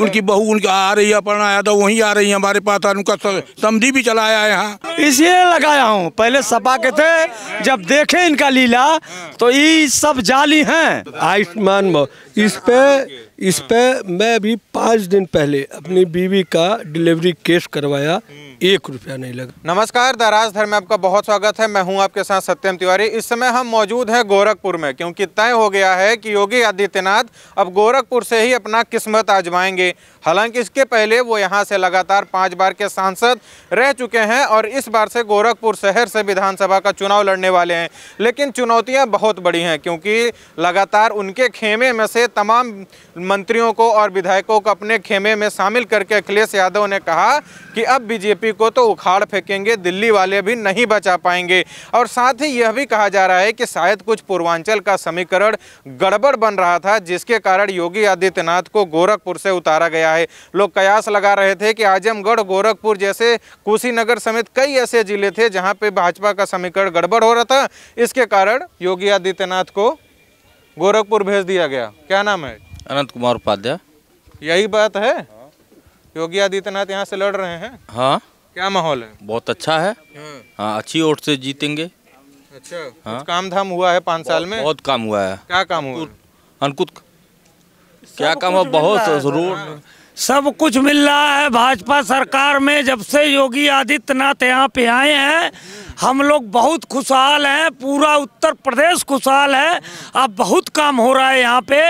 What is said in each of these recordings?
उनकी बहू उनकी आ रही है, अपना आया तो वहीं आ रही है हमारे पास, उनका समधी भी चलाया है यहाँ, इसलिए लगाया हूँ। पहले सपा के थे, जब देखे इनका लीला तो ये सब जाली हैं। आयुष्मान इस पे मैं अभी 5 दिन पहले अपनी बीवी का डिलीवरी केस करवाया, 1 रुपया नहीं लगा। नमस्कार, द राजधर में आपका बहुत स्वागत है। मैं हूं आपके साथ सत्यम तिवारी। इस समय हम मौजूद हैं गोरखपुर में, क्योंकि तय हो गया है कि योगी आदित्यनाथ अब गोरखपुर से ही अपना किस्मत आजमाएंगे। हालांकि इसके पहले वो यहां से लगातार 5 बार के सांसद रह चुके हैं और इस बार से गोरखपुर शहर से विधानसभा का चुनाव लड़ने वाले हैं। लेकिन चुनौतियां बहुत बड़ी हैं, क्योंकि लगातार उनके खेमे में से तमाम मंत्रियों को और विधायकों को अपने खेमे में शामिल करके अखिलेश यादव ने कहा कि अब बीजेपी को तो उखाड़ फेंकेंगे, दिल्ली वाले भी नहीं बचा पाएंगे। और साथ ही यह भी कहा जा रहा है कि शायद कुछ पूर्वांचल का समीकरण गड़बड़ बन रहा था, जिसके कारण योगी आदित्यनाथ को गोरखपुर से उतारा गया है। लोग कयास लगा रहे थे कि आजमगढ़, गोरखपुर जैसे कुशीनगर समेत कई ऐसे जिले थे जहां पे भाजपा का समीकरण गड़बड़ हो रहा था। इसके कारण योगी आदित्यनाथ को गोरखपुर भेज दिया गया। क्या नाम है? अनंत कुमार उपाध्याय। यही बात है, योगी आदित्यनाथ यहाँ से लड़ रहे हैं। हाँ, क्या माहौल है? बहुत अच्छा है। हाँ, अच्छी वोट से जीतेंगे। अच्छा, हाँ? कुछ काम धाम हुआ है 5 साल में? बहुत काम हुआ है। क्या काम हुआ? अनकुत क्या काम है? बहुत रोड सब कुछ मिल रहा है। भाजपा सरकार में जब से योगी आदित्यनाथ यहाँ पे आए हैं, हम लोग बहुत खुशहाल हैं। पूरा उत्तर प्रदेश खुशहाल है। अब बहुत काम हो रहा है यहाँ पे।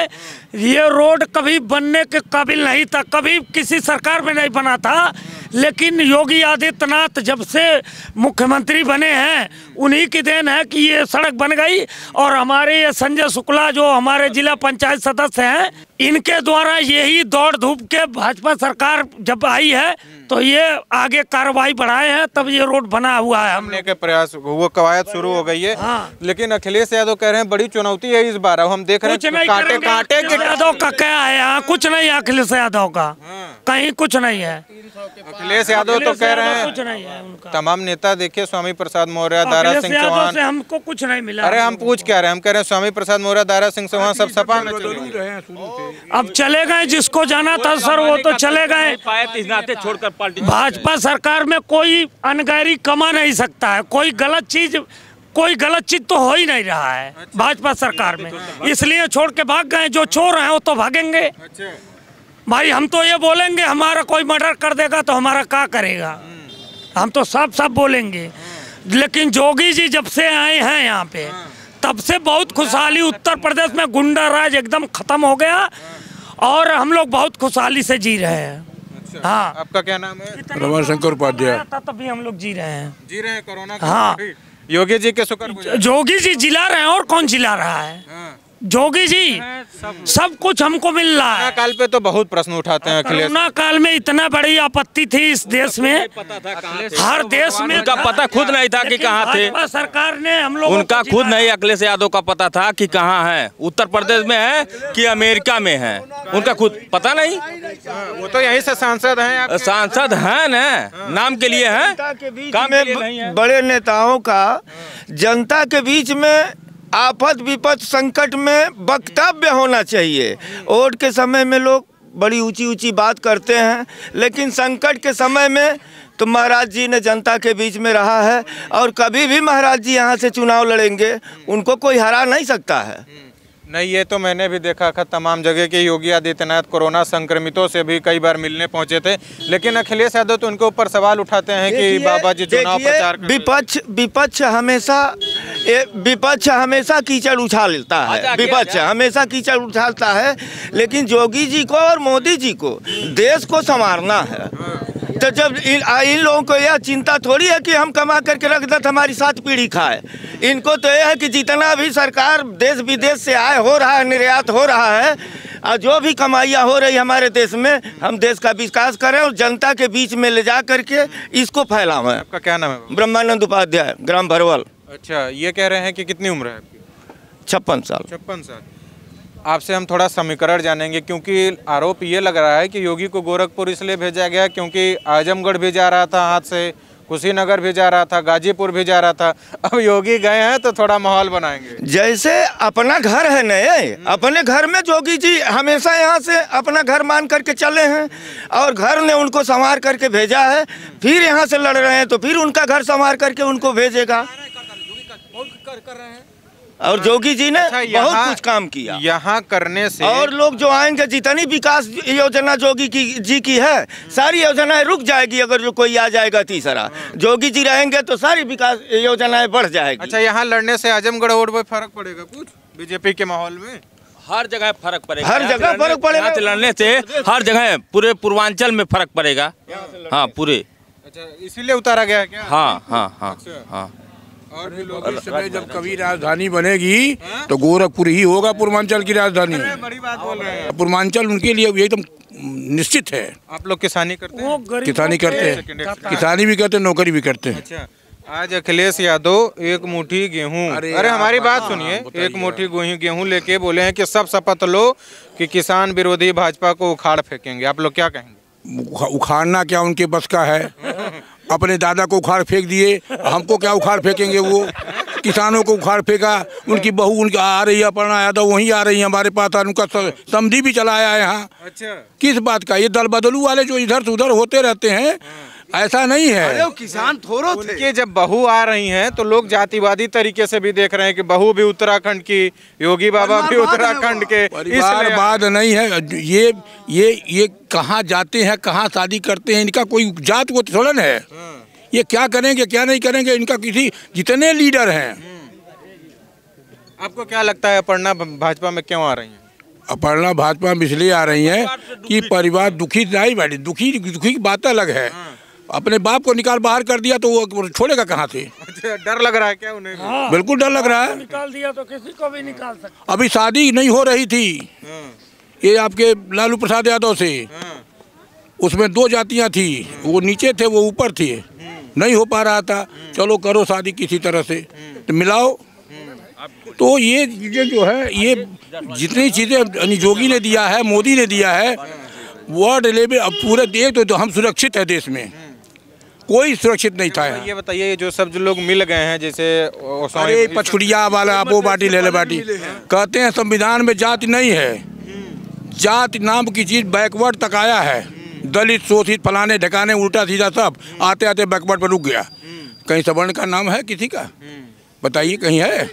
ये रोड कभी बनने के काबिल नहीं था, कभी किसी सरकार में नहीं बना था, लेकिन योगी आदित्यनाथ जब से मुख्यमंत्री बने हैं उन्हीं की देन है कि ये सड़क बन गई। और हमारे ये संजय शुक्ला जो हमारे जिला पंचायत सदस्य हैं, इनके द्वारा यही दौड़ धूप के भाजपा सरकार जब आई है तो ये आगे कार्रवाई बढ़ाए हैं, तब ये रोड बना हुआ है। हमने के प्रयास वो कवायद शुरू हो गई है। हाँ। लेकिन अखिलेश यादव कह रहे हैं बड़ी चुनौती है इस बार। हम देख रहे हैं कांटे के यादव का क्या है यहाँ? कुछ नहीं है अखिलेश यादव का। हाँ। कहीं कुछ नहीं है। अखिलेश यादव तो कह रहे हैं कुछ नहीं है उनका। तमाम नेता देखिए, स्वामी प्रसाद मौर्य, दारा सिंह चौहान, हमको कुछ नहीं मिला। अरे हम पूछ क्या रहे हैं? हम कह रहे हैं स्वामी प्रसाद मौर्य, दारा सिंह चौहान सब सपा में अब चले गए। जिसको जाना था सर वो तो चले गए। छोड़कर पार्टी भाजपा सरकार में कोई अनगैरी कमा नहीं सकता है। कोई गलत चीज तो हो ही नहीं रहा है। अच्छा। भाजपा सरकार में इसलिए छोड़ के भाग गए। जो चोर हैं वो तो भागेंगे। अच्छा। भाई हम तो ये बोलेंगे हमारा कोई मर्डर कर देगा तो हमारा क्या करेगा, हम तो सब बोलेंगे। लेकिन जोगी जी जब से आए हैं यहाँ पे तब से बहुत खुशहाली। उत्तर प्रदेश में गुंडा राज एकदम खत्म हो गया और हम लोग बहुत खुशहाली से जी रहे हैं। अच्छा। हाँ, आपका क्या नाम है? रमाशंकर उपाध्याय। तभी हम लोग जी रहे हैं कोरोना। हाँ, योगी जी के शुक्र। जोगी जी जिला रहे हैं और कौन जिला रहा है? हाँ। जोगी जी सब कुछ हमको मिल रहा है। कोरोना काल पे तो बहुत प्रश्न उठाते हैं अखिलेश। कोरोना काल में इतना बड़ी आपत्ति थी इस देश में, हर देश में। उनका पता खुद नहीं था कि कहाँ थे। सरकार ने हम लोग उनका खुद नहीं, अखिलेश यादव का पता था कि कहाँ है, उत्तर प्रदेश में है कि अमेरिका में है, उनका खुद पता नहीं। वो तो यहीं से सांसद हैं। सांसद हैं ना, नाम के लिए हैं, काम के लिए नहीं है। बड़े नेताओं का जनता के बीच में आफत विपद संकट में वक्तव्य होना चाहिए। वोट के समय में लोग बड़ी ऊंची बात करते हैं, लेकिन संकट के समय में तो महाराज जी ने जनता के बीच में रहा है और कभी भी महाराज जी यहाँ से चुनाव लड़ेंगे, उनको कोई हरा नहीं सकता है। नहीं, ये तो मैंने भी देखा था तमाम जगह के। योगी आदित्यनाथ कोरोना संक्रमितों से भी कई बार मिलने पहुंचे थे, लेकिन अखिलेश यादव तो उनके ऊपर सवाल उठाते हैं कि बाबा जी चुनाव प्रचार विपक्ष हमेशा कीचड़ उछालता है। विपक्ष हमेशा कीचड़ उछालता है, लेकिन योगी जी को और मोदी जी को देश को संवारना है। तो जब इन लोगों को यह चिंता थोड़ी है कि हम कमा करके रख दे हमारी 7 पीढ़ी खाए। इनको तो यह है कि जितना भी सरकार देश विदेश से आय हो रहा है, निर्यात हो रहा है, और जो भी कमाइयाँ हो रही हमारे देश में, हम देश का विकास करें और जनता के बीच में ले जा करके इसको फैलावें। आपका क्या नाम है? ब्रह्मानंद उपाध्याय, ग्राम भरवल। अच्छा, ये कह रहे हैं कि कितनी उम्र है आपकी? 56 साल। 56 साल। आपसे हम थोड़ा समीकरण जानेंगे, क्योंकि आरोप ये लग रहा है कि योगी को गोरखपुर इसलिए भेजा गया क्योंकि आजमगढ़ भी जा रहा था हाथ से, कुशीनगर भी जा रहा था, गाजीपुर भी जा रहा था। अब योगी गए हैं तो थोड़ा माहौल बनाएंगे। जैसे अपना घर है नए, अपने घर में योगी जी हमेशा यहाँ से अपना घर मान करके चले हैं और घर ने उनको संवार करके भेजा है। फिर यहाँ से लड़ रहे हैं तो फिर उनका घर संवार करके उनको भेजेगा। और योगी जी ने बहुत कुछ काम किया यहाँ करने से। और लोग जो आएंगे, जितनी विकास योजना योगी जी की है, सारी योजनाएं रुक जाएगी। अगर जो कोई आ जाएगा तीसरा, योगी जी रहेंगे तो सारी विकास योजनाएं बढ़ जाएगी। अच्छा, यहाँ लड़ने से आजमगढ़ वोट में फर्क पड़ेगा कुछ बीजेपी के माहौल में? हर जगह फर्क पड़ेगा, हर जगह फर्क पड़ेगा। यहाँ से लड़ने से हर जगह पूरे पूर्वांचल में फर्क पड़ेगा। हाँ पूरे। अच्छा, इसीलिए उतारा गया है क्या? हाँ हाँ हाँ हाँ। और भी लोग इस समय जब कभी राजधानी बनेगी तो गोरखपुर ही होगा पूर्वांचल की राजधानी। बड़ी बात बोल रहे हैं। पूर्वांचल उनके लिए एकदम निश्चित है। आप लोग किसानी करते हैं? किसानी करते हैं, किसानी भी करते हैं, नौकरी भी करते हैं। अच्छा, आज अखिलेश यादव एक मुट्ठी गेहूं, अरे हमारी बात सुनिए, एक मुट्ठी गेहूं लेके बोले हैं कि सब शपथ लो कि किसान विरोधी भाजपा को उखाड़ फेंकेंगे। आप लोग क्या कहेंगे? उखाड़ना क्या उनके बस का है? अपने दादा को उखाड़ फेंक दिए, हमको क्या उखाड़ फेंकेंगे? वो किसानों को उखाड़ फेंका। उनकी बहू उनकी आ रही है, अपर्णा यादव वहीं आ रही है हमारे पास। उनका समधी भी चलाया है यहाँ। अच्छा, किस बात का? ये दल बदलू वाले जो इधर से उधर होते रहते हैं, ऐसा नहीं है। किसान थोड़ो उनके जब बहू आ रही हैं तो लोग जातिवादी तरीके से भी देख रहे हैं कि बहू भी उत्तराखंड की, योगी बाबा भी उत्तराखंड के। परिवारवाद नहीं है ये कहाँ जाते हैं, कहाँ शादी करते हैं, इनका कोई जात को थोड़ा है। ये क्या करेंगे क्या नहीं करेंगे, इनका किसी जितने लीडर हैं। आपको क्या लगता है अपर्णा भाजपा में क्यों आ रही है? अपर्णा भाजपा में इसलिए आ रही हैं कि परिवार दुखी नहीं बैठे। दुखी की बात अलग है। अपने बाप को निकाल बाहर कर दिया तो वो छोड़ेगा कहाँ से? अच्छा, डर लग रहा है क्या उन्हें? हाँ, बिल्कुल डर लग रहा है। निकाल दिया तो किसी को भी निकाल सकते। अभी शादी नहीं हो रही थी ये आपके लालू प्रसाद यादव से। उसमें 2 जातियां थी, वो नीचे थे वो ऊपर थे, नहीं हो पा रहा था। चलो करो शादी किसी तरह से, तो मिलाओ। तो ये चीज़ें जो है, ये जितनी चीज़ें योगी ने दिया है, मोदी ने दिया है, वर्ल्ड लेवल अब पूरे देश तो हम सुरक्षित है। देश में कोई सुरक्षित नहीं था। ये बताइए, जो सब जो लोग मिल गए हैं, जैसे अरे पचकुड़िया वाला वो बाटी ले ले बाटी, कहते हैं संविधान में जाति नहीं है। जाति नाम की चीज़ बैकवर्ड तक आया है। दलित, शोषित, फलाने ढकाने, उल्टा सीधा सब आते आते बैकवर्ड पर रुक गया। कहीं सवर्ण का नाम है किसी का? बताइए, कहीं है?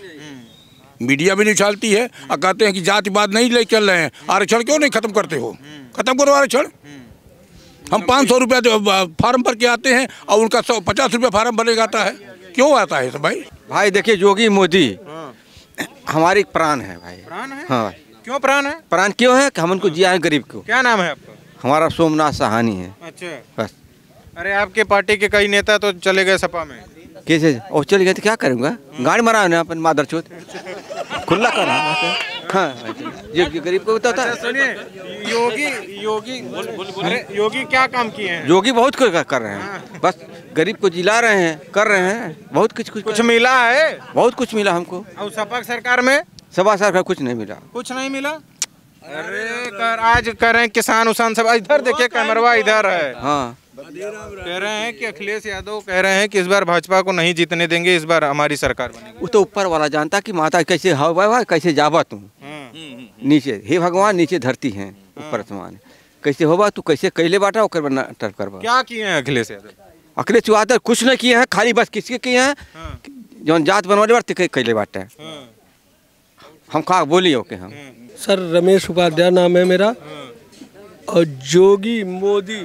मीडिया भी नहीं उछालती है और कहते हैं कि जातिवाद नहीं ले चल रहे हैं। आरक्षण क्यों नहीं खत्म करते हो? खत्म करो आरक्षण। हम 500 रुपया फार्म भर के आते हैं और उनका 150 रुपया फार्म भरने आता है। क्यों आता है सब भाई? भाई देखिए, योगी मोदी हमारी प्राण है भाई। प्राण है? हाँ। क्यों प्राण है? प्राण क्यों है कि हम उनको जिया है गरीब को। क्या नाम है आपका? हमारा सोमनाथ सहानी है। अच्छा, बस। अरे आपके पार्टी के कई नेता तो चले गए सपा में। कैसे? और चल गए तो क्या करूँगा? गाड़ी मरा ना अपन मादर चौथ खुला कर। हाँ, ये गरीब को बताता है। सुनिए, योगी क्या काम किए हैं? योगी बहुत कुछ कर रहे हैं, बस गरीब को जिला रहे हैं, कर रहे हैं बहुत कुछ मिला है? बहुत कुछ मिला हमको। और सपा सरकार में? सपा सरकार कुछ नहीं मिला। कुछ नहीं मिला? अरे आज कर रहे हैं किसान उसान सब। इधर देखिए, कैमरवा इधर है। हाँ, कह रहे हैं कि अखिलेश यादव कह रहे हैं कि इस बार भाजपा को नहीं जीतने देंगे, इस बार हमारी सरकार बनेगी। वो तो ऊपर वाला जानता कि माता कैसे हवा कैसे जावा तुम नीचे। हे भगवान, नीचे धरती है, ऊपर आसमान कैसे होगा तू, कैसे कैले बाटा ओकर करवा। क्या किए हैं अखिलेश यादव? अखिलेश यादव कुछ नहीं किए हैं, खाली बस किसके किए हैं? जो जात बनवाने बाटे कैले बाटा हम खा बोली ओके। हम सर रमेश उपाध्याय नाम है मेरा। और योगी मोदी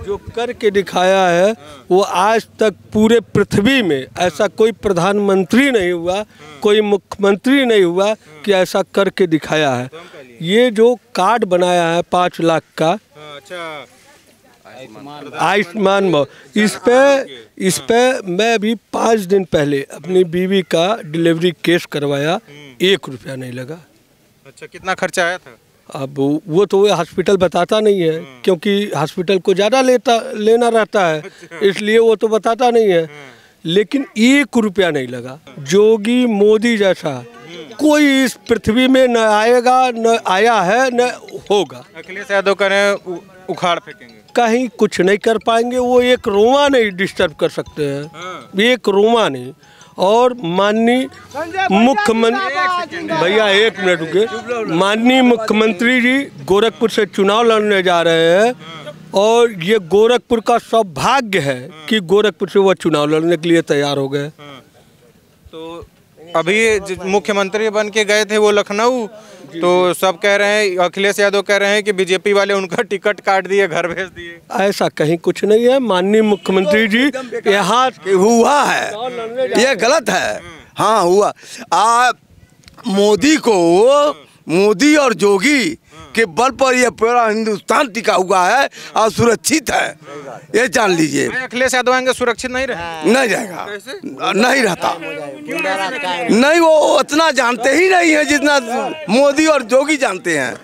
जो करके दिखाया है, वो आज तक पूरे पृथ्वी में ऐसा कोई प्रधानमंत्री नहीं हुआ, कोई मुख्यमंत्री नहीं हुआ कि ऐसा करके दिखाया है। ये जो कार्ड बनाया है 5 लाख का, आयुष्मान भारत, इस पे मैं अभी 5 दिन पहले अपनी बीवी का डिलीवरी केस करवाया, 1 रुपया नहीं लगा। अच्छा, कितना खर्चा आया था? अब वो तो हॉस्पिटल बताता नहीं है, क्योंकि हॉस्पिटल को ज़्यादा लेना रहता है, इसलिए वो तो बताता नहीं है। लेकिन 1 रुपया नहीं लगा। योगी मोदी जैसा कोई इस पृथ्वी में न आएगा, न आया है, न होगा। अखिलेश यादव कह रहे हैं उखाड़ फेंकेंगे। कहीं कुछ नहीं कर पाएंगे, वो एक रोमा नहीं डिस्टर्ब कर सकते हैं, एक रोमा नहीं। और माननीय मुख्यमंत्री, भैया 1 मिनट रुके, माननीय मुख्यमंत्री जी गोरखपुर से चुनाव लड़ने जा रहे हैं और ये गोरखपुर का सौभाग्य है कि गोरखपुर से वो चुनाव लड़ने के लिए तैयार हो गए। तो अभी मुख्यमंत्री बन के गए थे वो लखनऊ, तो सब कह रहे हैं, अखिलेश यादव कह रहे हैं कि बीजेपी वाले उनका टिकट काट दिए, घर भेज दिए। ऐसा कहीं कुछ नहीं है। माननीय मुख्यमंत्री जी यहाँ हुआ है, ये गलत है। हाँ हुआ। मोदी और जोगी के बल पर ये पूरा हिंदुस्तान टिका हुआ है और सुरक्षित है, ये जान लीजिए। अखिलेश यादव आएंगे सुरक्षित नहीं रहे? नहीं जाएगा, नहीं रहता। नहीं, वो उतना जानते ही नहीं है जितना मोदी और जोगी जानते हैं,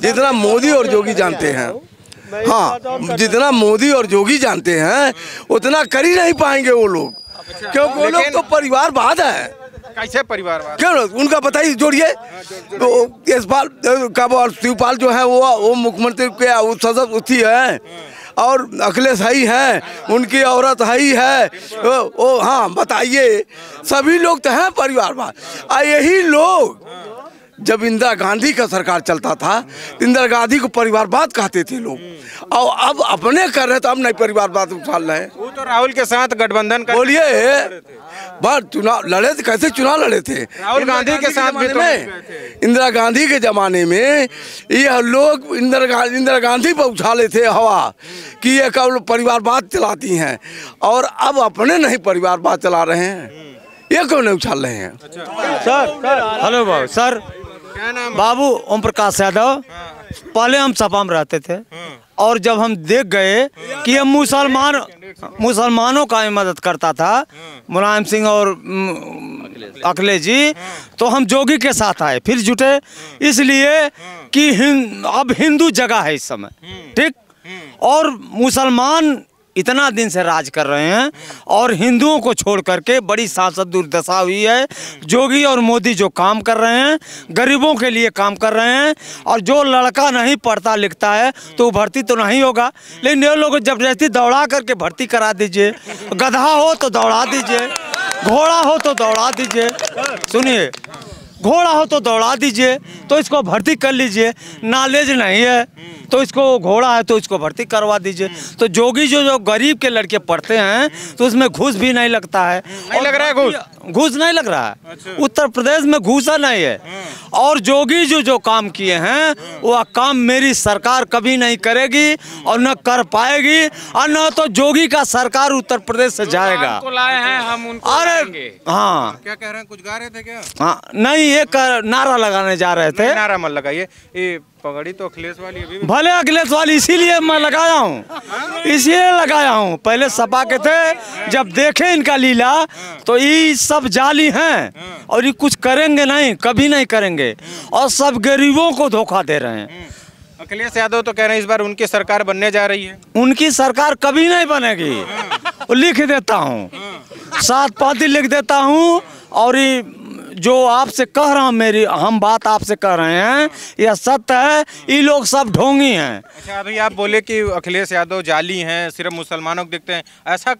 जितना मोदी और जोगी जानते हैं। हाँ, जितना मोदी और जोगी जानते हैं उतना कर ही नहीं पाएंगे वो लोग, क्योंकि वो लोग तो परिवारवाद है। कैसे परिवारवाद? क्यों उनका बताइए, जोड़िए। तो यशपाल का शिवपाल जो है वो मुख्यमंत्री के सदस्य है और अखिलेश ही है, उनकी औरत ही है। ओ हाँ, बताइए, सभी लोग तो हैं परिवारवाद। यही लोग जब इंदिरा गांधी का सरकार चलता था, इंदिरा गांधी को परिवारवाद कहते थे लोग, और अब अपने कर रहे तो अब नहीं परिवारवाद उछाल रहे हैं। वो तो राहुल के साथ गठबंधन कर, बोलिए, बात चुनाव लड़े थे, कैसे चुनाव लड़े थे? राहुल गांधी के साथ भी तो इंदिरा गांधी के जमाने में यह लोग इंदिरा गांधी पर उछाले थे हवा कि ये कब परिवारवाद चलाती हैं, और अब अपने नहीं परिवारवाद चला रहे हैं, ये क्यों नहीं उछाल रहे हैं? सर हेलो बाबू, सर बाबू ओम प्रकाश यादव। पहले हम सपा में रहते थे और जब हम देख गए कि ये मुसलमानों का ही मदद करता था, मुलायम सिंह और अखिलेश जी, तो हम जोगी के साथ आए, फिर जुटे, इसलिए कि अब हिंदू जगह है इस समय, ठीक। और मुसलमान इतना दिन से राज कर रहे हैं और हिंदुओं को छोड़ करके बड़ी सांसद दुर्दशा हुई है। जोगी और मोदी जो काम कर रहे हैं, गरीबों के लिए काम कर रहे हैं, और जो लड़का नहीं पढ़ता लिखता है तो भर्ती तो नहीं होगा, लेकिन ये लोग जबरदस्ती दौड़ा करके भर्ती करा दीजिए। गधा हो तो दौड़ा दीजिए, घोड़ा हो तो दौड़ा दीजिए, सुनिए, घोड़ा हो तो दौड़ा दीजिए, तो इसको भर्ती कर लीजिए। नॉलेज नहीं है तो इसको, घोड़ा है तो इसको भर्ती करवा दीजिए। तो जोगी जो गरीब के लड़के पढ़ते हैं तो उसमें घूस भी नहीं लगता है। नहीं लग रहा है घूस नहीं लग रहा है। अच्छा। उत्तर प्रदेश में घूसा नहीं है। और जोगी जो काम किए हैं वो काम मेरी सरकार कभी नहीं करेगी और न कर पाएगी, और न तो जोगी का सरकार उत्तर प्रदेश से जाएगा। लाए हैं हम उनको। अरे हाँ, क्या कह रहे हैं, कुछ गा रहे थे क्या? हाँ नहीं, एक नारा लगाने जा रहे थे। नारा मत लगाइए, ये पगड़ी तो अखिलेश वाली अभी भी। भले अखिलेश वाली, इसीलिए मैं लगाया हूँ, इसलिए लगाया हूँ। पहले सपा के थे, जब देखे इनका लीला तो ये सब जाली हैं और ये कुछ करेंगे नहीं, कभी नहीं करेंगे, और सब गरीबों को धोखा दे रहे हैं। अखिलेश यादव तो कह रहे हैं इस बार उनकी सरकार बनने जा रही है। उनकी सरकार कभी नहीं बनेगी, लिख देता हूँ, 7 पाती लिख देता हूँ। और ये जो आपसे कह रहा हूँ, हम बात आपसे कह रहे हैं, यह सत्य है। ये लोग सब ढोंगी हैं। अच्छा, अभी आप बोले कि अखिलेश यादव जाली हैं, सिर्फ मुसलमानों को दिखते हैं, ऐसा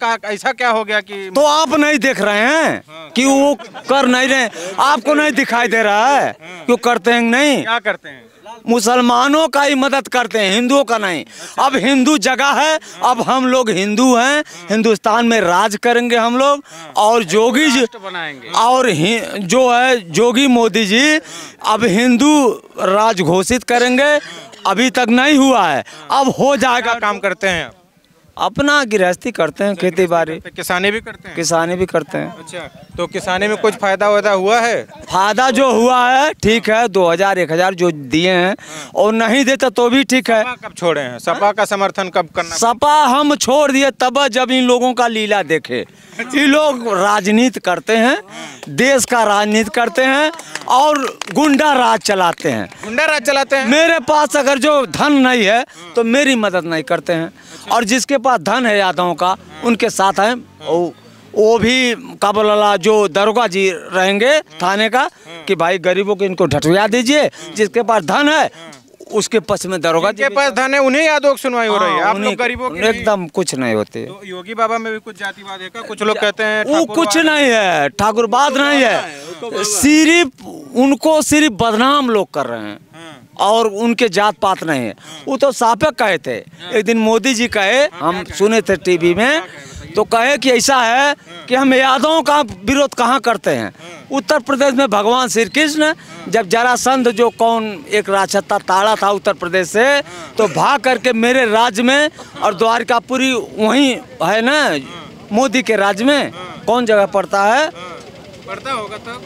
क्या हो गया कि? तो आप नहीं देख रहे हैं कि वो कर नहीं रहे? आपको नहीं दिखाई दे रहा है कि वो करते हैं नहीं? क्या करते हैं? मुसलमानों का ही मदद करते हैं, हिंदुओं का नहीं। अब हिंदू जगह है, अब हम लोग हिंदू हैं, हिंदुस्तान में राज करेंगे हम लोग, और जोगी जी बनाएंगे, और जो है जोगी मोदी जी अब हिंदू राज घोषित करेंगे। अभी तक नहीं हुआ है, अब हो जाएगा। काम करते हैं, अपना गृहस्थी करते हैं, खेती बाड़ी, किसानी भी करते हैं। किसानी भी करते हैं। अच्छा, तो किसानी में कुछ फायदा वायदा हुआ है? फायदा जो हुआ है ठीक है, 2000 1000 जो दिए हैं, और नहीं देते तो भी ठीक है। कब छोड़े हैं? सपा का समर्थन कब करना? सपा हम छोड़ दिए तब जब इन लोगों का लीला देखे। ये लोग राजनीति करते हैं, देश का राजनीति करते हैं और गुंडा राज चलाते हैं। गुंडा राज चलाते हैं। मेरे पास अगर जो धन नहीं है तो मेरी मदद नहीं करते हैं, और जिसके पास धन है यादवों का, उनके साथ हैं। वो भी काबुला जो दरोगा जी रहेंगे थाने का कि भाई गरीबों को इनको ढटुया दीजिए, जिसके पास धन है उसके पक्ष में दरोगा के पास धन है उन्हें यादों की सुनवाई हो रही है, आप लोग गरीबों के एकदम कुछ नहीं होते। तो योगी बाबा में भी कुछ जातिवाद है क्या? कुछ लोग कहते हैं वो कुछ नहीं है, ठाकुरवाद नहीं है, सिर्फ उनको सिर्फ बदनाम लोग कर रहे हैं और उनके जात पात नहीं है। वो तो साफे कहे थे, एक दिन मोदी जी कहे, हम सुने थे टीवी में, तो कहे कि ऐसा है कि हम यादवों का विरोध कहाँ करते हैं। उत्तर प्रदेश में भगवान श्री कृष्ण जब जरासंध जो कौन एक राक्षसता ताड़ा था उत्तर प्रदेश से, तो भाग करके मेरे राज्य में, और द्वारकापुरी वहीं है ना मोदी के राज्य में, कौन जगह पड़ता है, पड़ता होगा तब,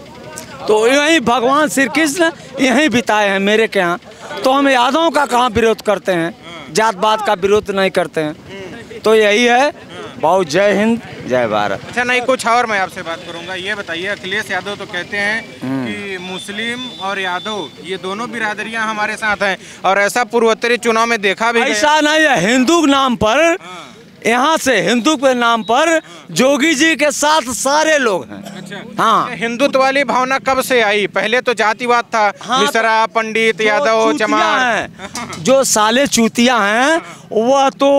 तो यहीं भगवान श्री कृष्ण यहीं बिताए हैं मेरे के यहाँ। तो हम यादवों का कहाँ विरोध करते हैं, जात पात का विरोध नहीं करते हैं। तो यही है। बहुत जय हिंद जय भारत। अच्छा नहीं, कुछ और मैं आपसे बात करूंगा। ये बताइए, अखिलेश यादव तो कहते हैं कि मुस्लिम और यादव ये दोनों बिरादरियां हमारे साथ हैं, और ऐसा पूर्वोत्तरी चुनाव में देखा भी ऐसा नहीं है। हिंदू के नाम पर, यहाँ से हिंदू के नाम पर जोगी जी के साथ सारे लोग हैं। अच्छा। हाँ, हिंदुत्व वाली भावना कब से आई? पहले तो जातिवाद था, हाँ, मिश्रा, पंडित, यादव, चमार। जो साले चूतिया हैं वह तो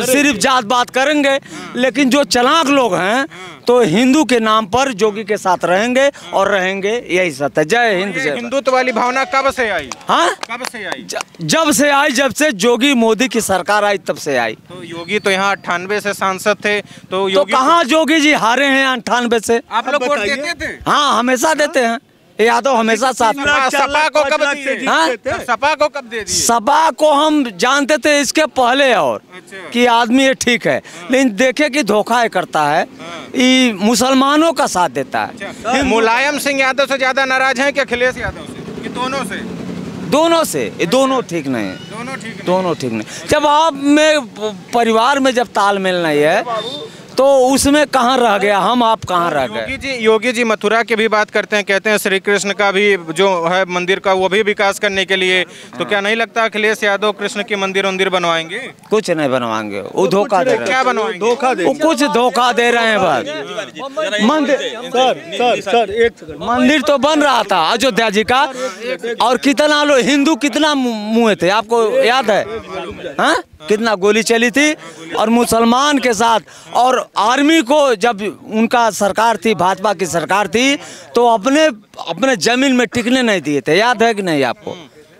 सिर्फ जात बात करेंगे, लेकिन जो चालाक लोग हैं तो हिंदू के नाम पर जोगी के साथ रहेंगे और रहेंगे, यही सत्य। जय हिंद जय। हिंदुत्व वाली भावना कब से आई? हाँ, कब से आई? जब से आई, जब से जोगी मोदी की सरकार आई तब से आई। तो योगी तो यहाँ 98 से सांसद थे, तो योगी तो कहाँ जोगी जी हारे हैं 98 से? आप लोग वोट देते थे? हाँ, हमेशा देते हैं। यादव हमेशा साथ। सपा को कब दिए? सपा को कब दे दिए? सपा को हम जानते थे इसके पहले और कि आदमी ये ठीक है, लेकिन देखे कि धोखा है करता है, ये मुसलमानों का साथ देता है। मुलायम सिंह यादव से ज्यादा नाराज हैं कि अखिलेश यादव से, कि दोनों से? दोनों से। ये दोनों ठीक नहीं है, दोनों ठीक नहीं। जब आप में परिवार में जब तालमेल नहीं है तो उसमें कहाँ रह गया हम, आप कहाँ रह गए? योगी जी मथुरा की भी बात करते हैं, कहते हैं श्री कृष्ण का भी जो है मंदिर का वो भी विकास करने के लिए। तो क्या नहीं लगता अखिलेश यादव कृष्ण के मंदिर बनवाएंगे? कुछ नहीं बनवाएंगे, वो धोखा दे रहे हैं। क्या बनवाएंगे? धोखा दे, वो कुछ धोखा दे रहे हैं बस। मंदिर तो बन रहा था अयोध्या जी का, और कितना लोग हिंदू कितना मुँह थे आपको याद है? हाँ, कितना गोली चली थी, और मुसलमान के साथ। और आर्मी को जब उनका सरकार थी, भाजपा की सरकार थी, तो अपने जमीन में टिकने नहीं दिए थे, याद है कि नहीं आपको?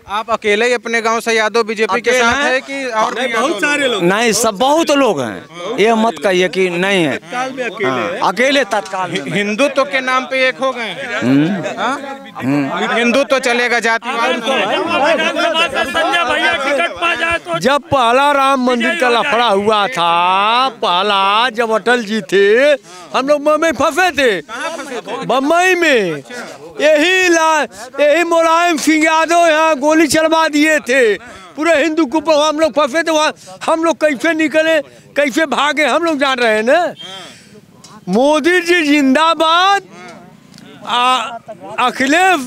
आप अकेले ही अपने गांव से यादव बीजेपी के साथ है कि और बहुत सारे लोग? नहीं, सब बहुत लोग हैं, ये मत कहिए कि नहीं है। अकेले तत्काल हिंदुत्व के नाम पे एक हो गए। हिंदुत्व चलेगा, जातिवाद जब पहला राम मंदिर का लफड़ा हुआ था, पहला जब अटल जी थे, हम लोग बम्बई फंसे थे। बम्बई में यही मुलायम सिंह यादव यहाँ गोली चलवा दिए थे, पूरे हिंदू को हम लोग फंसे थे वहाँ। हम लोग कैसे निकले, कैसे भागे, हम लोग जान रहे हैं ना। मोदी जी जिंदाबाद, अखिलेश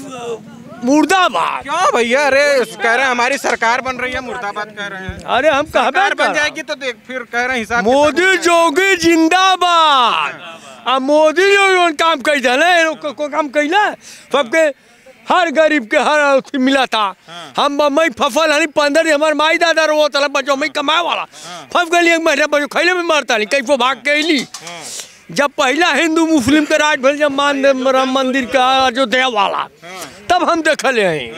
मुर्दाबाद। क्यों भैया? अरे कह रहे हैं हमारी सरकार बन रही है, मुर्दाबाद कह रहे हैं। अरे हम सरकार बन जाएगी तो देख, फिर कह रहे हैं हिसाब। मोदी जोगी जिंदाबाद। अब मोदी जो काम कैला ना, को काम कैला सबके, हर गरीब के हर मिला था। हम बम्बई फंसल हनी 15 हमारे माई दादा रो तला बचो मैं कमाए वाला फंस गई, एक महीना बचो खैले में मरता नहीं, कैसे भाग के अली। जब पहला हिंदू मुस्लिम के राज भल, जब राम मंदिर का अयोध्या वाला, तब हम देखले हैं।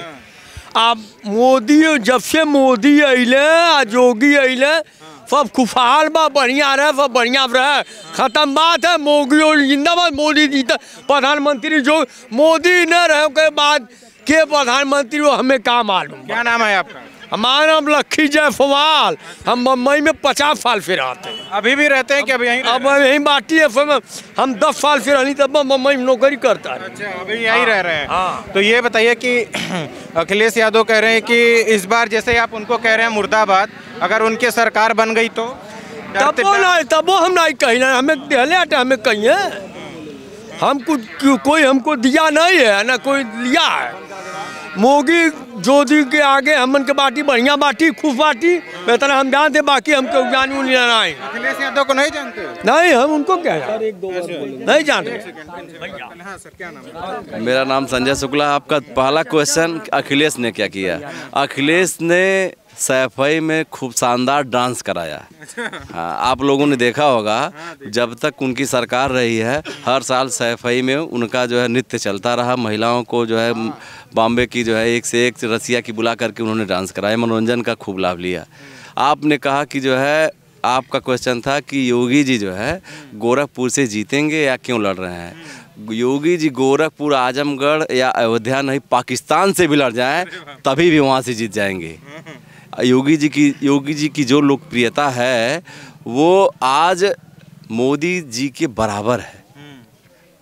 अब मोदी, जब से मोदी अले, जोगी अले, सब खुशहाल बा, बढ़िया रहे, सब बढ़िया रहे, खत्म बात है। मोदी जिंदाबाद, मोदी जीता प्रधानमंत्री। जो मोदी न रहे के बाद के प्रधानमंत्री वो हमें क्या मालूम। क्या नाम है आपका? हमारा नाम लक्की जायसवाल। हम बम्बई में 50 साल से रहते हैं। अभी भी रहते हैं कि अभी यहीं? अब यहीं बाटी है, हम 10 साल से रही, तब बम्बई में नौकरी करता है। अच्छा, अभी यहीं रह रहे हैं। तो ये बताइए कि अखिलेश यादव कह रहे हैं कि इस बार जैसे आप उनको कह रहे हैं मुर्दाबाद, अगर उनके सरकार बन गई तो? तबो हम नहीं कही ना, हमें दहले आटा हमें कही है। हम कुछ कोई हमको दिया नहीं है ना, कोई लिया है। मोगी जोदी के आगे हमन के बाटी बढ़िया बाटी, खूब बाटी, बेहतर हम जानते, बाकी हमको जानी नहीं। अखिलेश यादव को नहीं जानते? नहीं, हम उनको क्या नहीं जानते। हाँ सर, क्या नाम है? मेरा नाम संजय शुक्ला। आपका पहला क्वेश्चन, अखिलेश ने क्या किया? अखिलेश ने सैफई में खूब शानदार डांस कराया। हाँ, आप लोगों ने देखा होगा, जब तक उनकी सरकार रही है हर साल सैफई में उनका जो है नृत्य चलता रहा। महिलाओं को जो है बॉम्बे की जो है एक से एक रसिया की बुला करके उन्होंने डांस कराया, मनोरंजन का खूब लाभ लिया। आपने कहा कि जो है, आपका क्वेश्चन था कि योगी जी जो है गोरखपुर से जीतेंगे या क्यों लड़ रहे हैं। योगी जी गोरखपुर, आजमगढ़ या अयोध्या नहीं, पाकिस्तान से भी लड़ जाएं तभी भी वहाँ से जीत जाएंगे। योगी जी की जो लोकप्रियता है वो आज मोदी जी के बराबर है।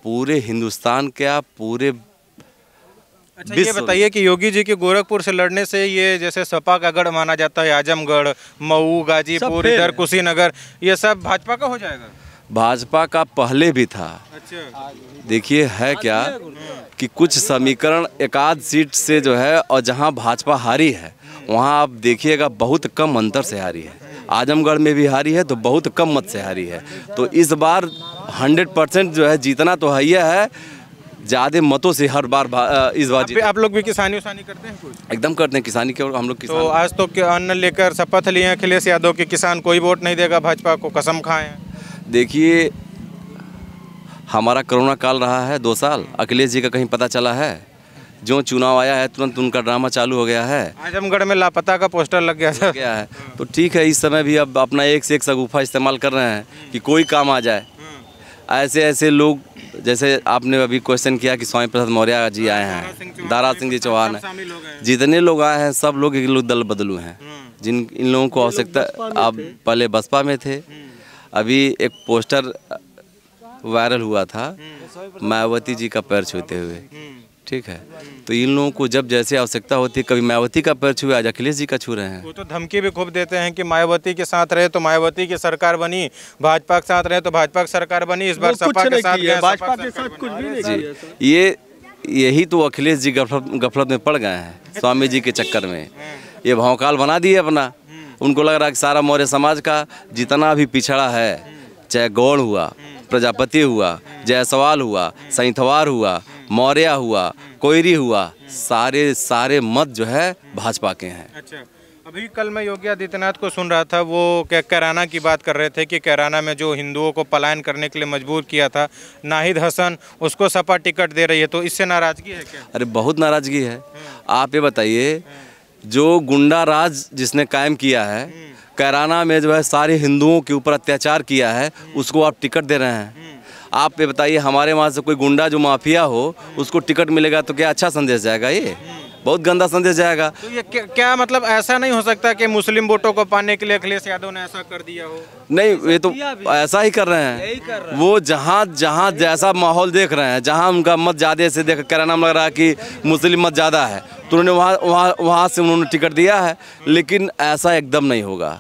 पूरे हिंदुस्तान क्या, पूरे अच्छा, ये बताइए कि योगी जी के गोरखपुर से लड़ने से ये जैसे सपा का गढ़ माना जाता है आजमगढ़, मऊ, गाजीपुर, इधर कुशीनगर, ये सब भाजपा का हो जाएगा? भाजपा का पहले भी था। अच्छा, देखिए है क्या कि कुछ समीकरण एकाध सीट से जो है, और जहां भाजपा हारी है वहां आप देखिएगा बहुत कम अंतर से हारी है। आजमगढ़ में भी हारी है तो बहुत कम मत से हारी है। तो इस बार 100% जो है जीतना तो है, ज़्यादा मतों से हर बार इस बार आप लोग भी किसानी करते हैं कुछ? एकदम करते हैं किसानी के, और हम लोग किसान। तो आज तो अन्न लेकर शपथ लिए अखिलेश यादव के, किसान कोई वोट नहीं देगा भाजपा को, कसम खाए हैं। देखिए, हमारा कोरोना काल रहा है 2 साल, अखिलेश जी का कहीं पता चला है? जो चुनाव आया है तुरंत उनका ड्रामा चालू हो गया है। आजमगढ़ में लापता का पोस्टर लग गया है। तो ठीक है, इस समय भी अब अपना एक से एक सगुफा इस्तेमाल कर रहे हैं कि कोई काम आ जाए। ऐसे लोग, जैसे आपने अभी क्वेश्चन किया कि स्वामी प्रसाद मौर्य जी आए हैं, दारा सिंह जी चौहान हैं, जितने लोग आए हैं सब लोग एक लोग दल बदलू हैं। इन लोगों को आवश्यकता, आप पहले बसपा में थे, अभी एक पोस्टर वायरल हुआ था मायावती जी का पैर छूते हुए, ठीक है। तो इन लोगों को जब जैसे आवश्यकता होती है, कभी मायावती का पैर छुए, आज अखिलेश जी का छू रहे हैं। वो तो धमकी भी खूब देते हैं कि मायावती के साथ रहे तो मायावती की सरकार बनी, भाजपा के साथ रहे तो भाजपा की सरकार बनी, इस बार सपा के साथ गए, भाजपा के साथ कुछ भी नहीं जी। यही तो अखिलेश जी गफलत में पड़ गए हैं, स्वामी जी के चक्कर में। ये भौकाल बना दिए अपना। उनको लग रहा है कि सारा मौर्य समाज का जितना भी पिछड़ा है, चाहे गौड़ हुआ, प्रजापति हुआ, जायसवाल हुआ, सैंथवार हुआ, मौर्य हुआ, कोयरी हुआ, सारे मत जो है भाजपा के हैं। अच्छा, अभी कल मैं योगी आदित्यनाथ को सुन रहा था, वो क्या कैराना की बात कर रहे थे कि कैराना में जो हिंदुओं को पलायन करने के लिए मजबूर किया था नाहिद हसन, उसको सपा टिकट दे रही है, तो इससे नाराजगी है क्या? अरे बहुत नाराजगी है। आप ये बताइए, जो गुंडा राज जिसने कायम किया है, कैराना में जो है सारे हिंदुओं के ऊपर अत्याचार किया है, उसको आप टिकट दे रहे हैं। आप ये बताइए, हमारे वहाँ से कोई गुंडा जो माफिया हो उसको टिकट मिलेगा तो क्या अच्छा संदेश जाएगा? ये बहुत गंदा संदेश जाएगा। तो ये क्या मतलब ऐसा नहीं हो सकता कि मुस्लिम वोटों को पाने के लिए अखिलेश यादव ने ऐसा कर दिया हो? नहीं, ये तो ऐसा ही कर रहे हैं। वो जहाँ जैसा माहौल देख रहे हैं, जहाँ उनका मत ज़्यादा से देख कैराना में लग रहा है कि मुस्लिम मत ज़्यादा है, तो उन्होंने वहाँ से उन्होंने टिकट दिया है, लेकिन ऐसा एकदम नहीं होगा।